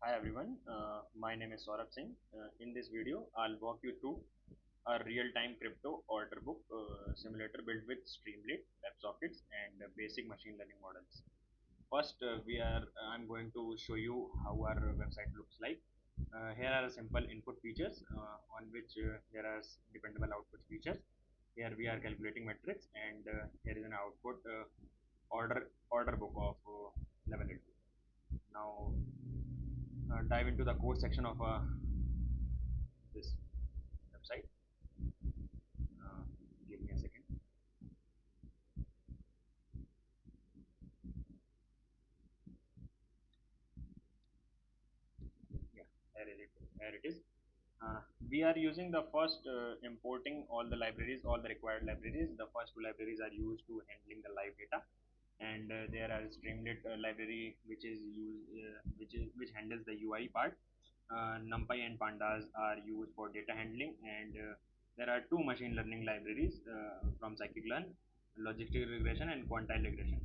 Hi everyone, my name is Saurabh Singh. In this video, I'll walk you through a real-time crypto order book simulator built with Streamlit, WebSockets, and basic machine learning models. First, I'm going to show you how our website looks like. Here are simple input features on which there are dependable output features. Here we are calculating metrics, and here is an output order book of level 8. Now dive into the code section of this website. Uh, Give me a second. Yeah, here it is. We are using the first importing all the libraries, all the required libraries. The first two libraries are used to handling the live data, and there are Streamlit library which handles the UI part. NumPy and Pandas are used for data handling, and there are two machine learning libraries from scikit-learn: logistic regression and quantile regression.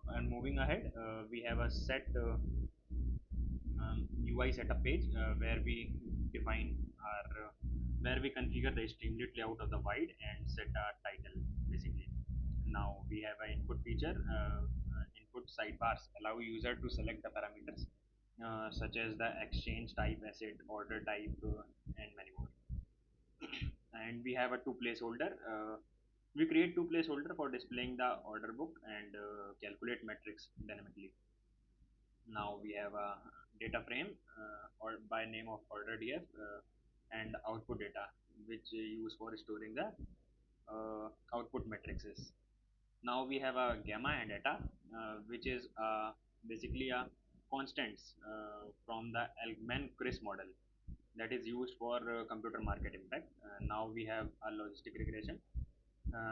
And moving ahead, we have a UI setup page where we define our where we configure the Streamlit layout of the wide and set a title basically. Now we have an input feature. Input sidebars allow user to select the parameters such as the exchange type, asset, order type, and many more. And we have a two placeholder. We create two placeholder for displaying the order book and calculate metrics dynamically. Now we have a data frame or by name of order df and output data which use for storing the output matrices. Now we have a gamma and data which is basically a constants from the Elgman Chris model that is used for computer market impact. Now we have a logistic regression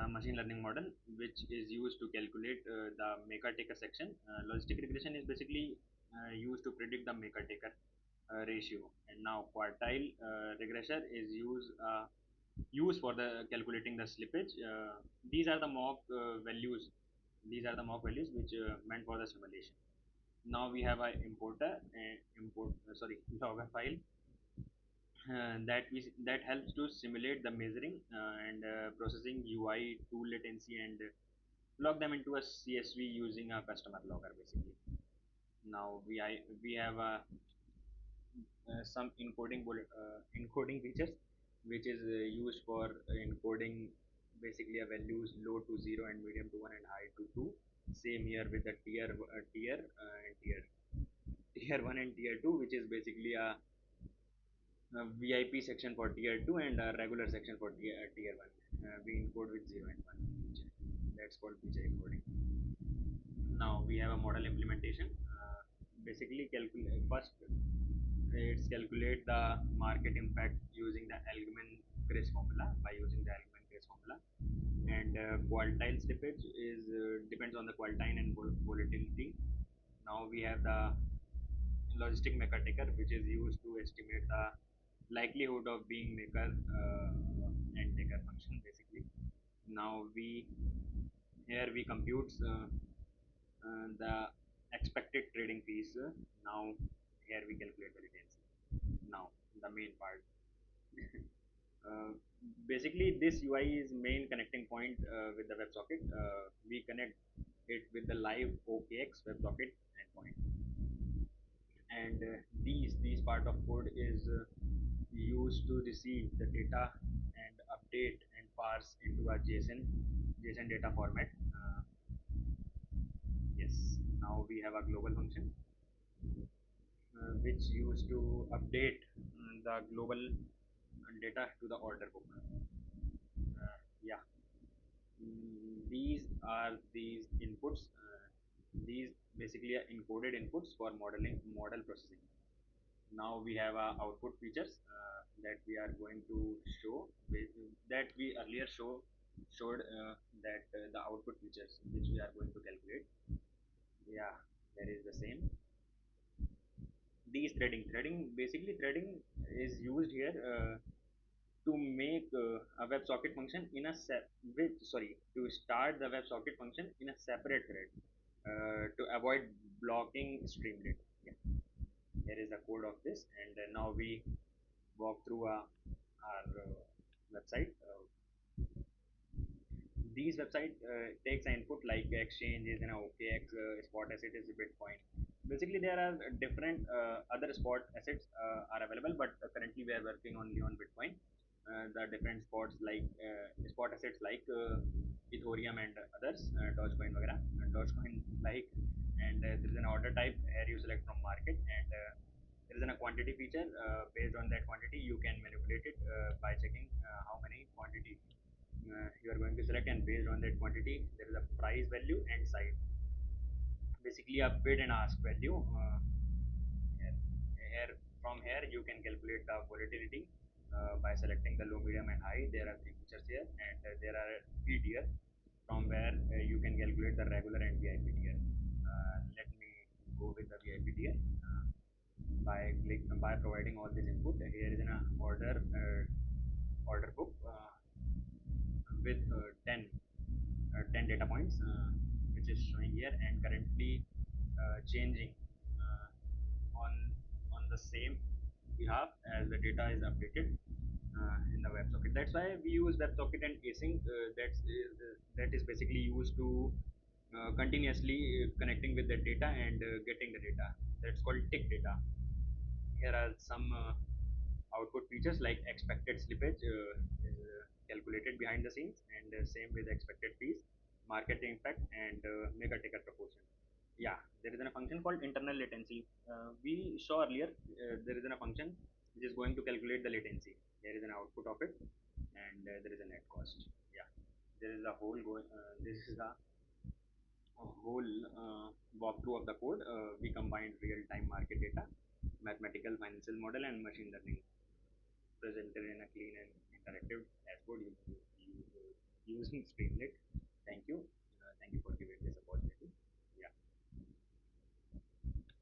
machine learning model which is used to calculate the maker taker section. Logistic regression is basically used to predict the maker taker ratio, and now quartile regression is used for the calculating the slippage. These are the mock values. These are the mock values which meant for the simulation. Now we have a importer and logger file that helps to simulate the measuring and processing UI tool latency and log them into a CSV using a customer logger basically. Now we have some encoding features which is used for encoding basically a values low to 0 and medium to 1 and high to 2. Same here with the and tier 1 and tier 2, which is basically a VIP section for tier 2 and a regular section for tier 1. We encode with 0 and 1 feature. That's called feature encoding. Now we have a model implementation. Basically, calculate first it's calculate the market impact using the Elgman Chris formula by using the Elgman Chris formula, and quartile slippage is depends on the quartile and volatility. Now we have the logistic maker taker, which is used to estimate the likelihood of being maker and taker function basically. Now we here we compute the expected trading fees. Now here we calculate the returns. Now the main part. uh, Basically, this UI is main connecting point with the WebSocket. We connect it with the live OKX WebSocket endpoint, and these part of code is used to receive the data and update and parse into a JSON data format. Yes. Now we have a global function which used to update the global data to the order book. Yeah, these are these inputs. These basically are encoded inputs for model processing. Now we have output features that we are going to show that we earlier showed that the output features which we are going to calculate. Yeah, there is the same. These threading is used here to make a WebSocket function in a to start the WebSocket function in a separate thread to avoid blocking Streamlit. Yeah. Here is the code of this, and now we walk through our website. These website takes an input like exchanges and OKX, spot asset is Bitcoin. Basically, there are different other spot assets are available, but currently we are working only on Bitcoin. The different spots like spot assets like Ethereum and others, Dogecoin, वगैरह, Dogecoin like, and there is an order type. Here you select from market, and there is a quantity feature. Based on that quantity, you can manipulate it by checking how many quantity you are going to select, and based on that quantity there is a price value and size, basically a bid and ask value. Here, from here you can calculate the volatility by selecting the low, medium and high. There are three features here, and there are three tiers from where you can calculate the regular and VIP tier. Let me go with the VIP tier. By providing all this input, here is an order book with 10 data points, which is showing here and currently changing uh, on the same behalf as the data is updated in the WebSocket. That's why we use WebSocket and async. That is basically used to continuously connecting with the data and getting the data. That's called tick data. Here are some output features like expected slippage is calculated behind the scenes, and same with expected fees, market impact, and mega ticket proportion. Yeah, there is a function called internal latency. We saw earlier there is a function which is going to calculate the latency. There is an output of it, and there is a net cost. Yeah, there is a whole this is a whole walkthrough of the code. We combined real-time market data, mathematical financial model, and machine learning presented in a clean and interactive dashboard using Streamlit. Thank you.